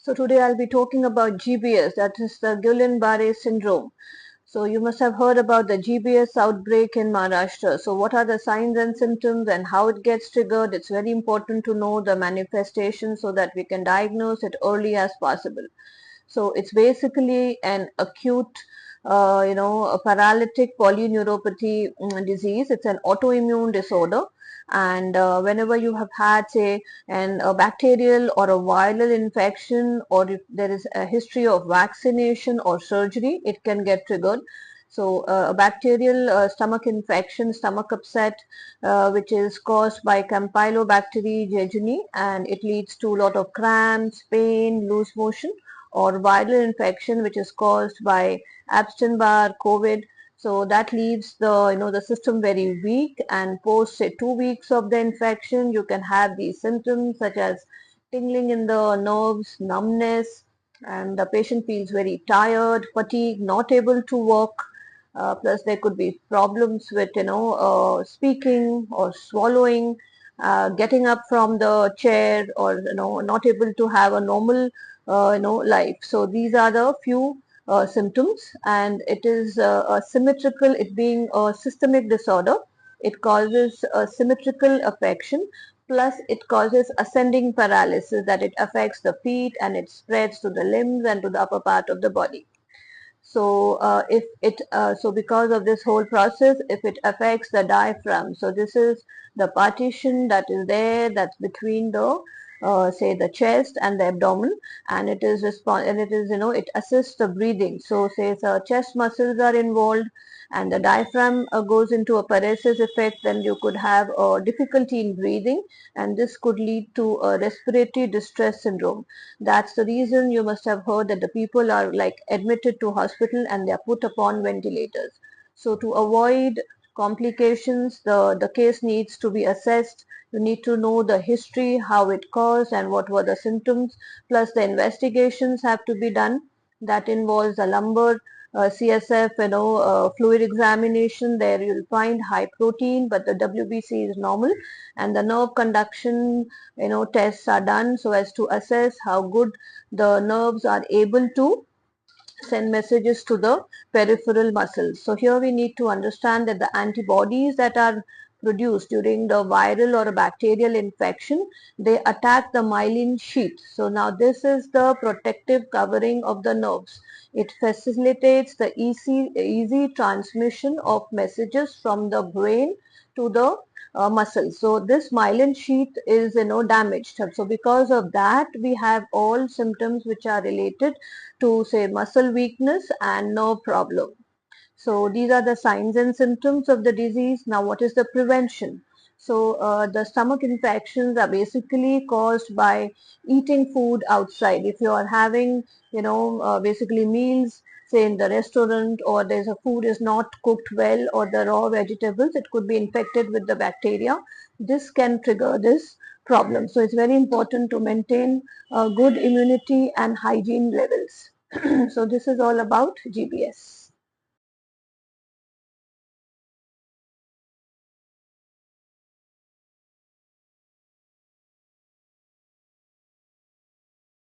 So today I'll be talking about GBS, that is the Guillain-Barré syndrome. So you must have heard about the GBS outbreak in Maharashtra. So what are the signs and symptoms and how it gets triggered? It's very important to know the manifestations so that we can diagnose it early as possible. So it's basically an acute, a paralytic polyneuropathy disease. It's an autoimmune disorder. And whenever you have had, say, a bacterial or a viral infection, or if there is a history of vaccination or surgery, it can get triggered. So a bacterial stomach infection, stomach upset, which is caused by Campylobacter jejuni, and it leads to a lot of cramps, pain, loose motion, or viral infection which is caused by Epstein-Barr, COVID. So that leaves the system very weak, and post say 2 weeks of the infection, you can have these symptoms such as tingling in the nerves, numbness, and the patient feels very tired, fatigued, not able to walk. Plus, there could be problems with speaking or swallowing, getting up from the chair, or not able to have a normal life. So these are the few symptoms, and it is a symmetrical. It being a systemic disorder, it causes a symmetrical affection. Plus, it causes ascending paralysis, that it affects the feet and it spreads to the limbs and to the upper part of the body. So if it so because of this whole process, if it affects the diaphragm, so this is the partition that is there, that's between the say the chest and the abdomen, and it is it assists the breathing. So say the chest muscles are involved and the diaphragm goes into a paresis effect, then you could have difficulty in breathing, and this could lead to a respiratory distress syndrome. That's the reason you must have heard that the people are like admitted to hospital and they are put upon ventilators. So to avoid complications, the case needs to be assessed. You need to know the history, how it caused and what were the symptoms, plus the investigations have to be done. That involves a lumbar CSF, fluid examination. There you'll find high protein, but the WBC is normal, and the nerve conduction, tests are done so as to assess how good the nerves are able to send messages to the peripheral muscles. So here we need to understand that the antibodies that are produced during the viral or a bacterial infection, they attack the myelin sheath. So now this is the protective covering of the nerves. It facilitates the easy transmission of messages from the brain to the muscles. So this myelin sheath is damaged. So because of that, we have all symptoms which are related to say muscle weakness and nerve problem. So these are the signs and symptoms of the disease. Now what is the prevention? So the stomach infections are basically caused by eating food outside. If you are having basically meals say in the restaurant, or there's a food is not cooked well, or the raw vegetables, it could be infected with the bacteria. This can trigger this problem. So it's very important to maintain good immunity and hygiene levels. So this is all about GBS.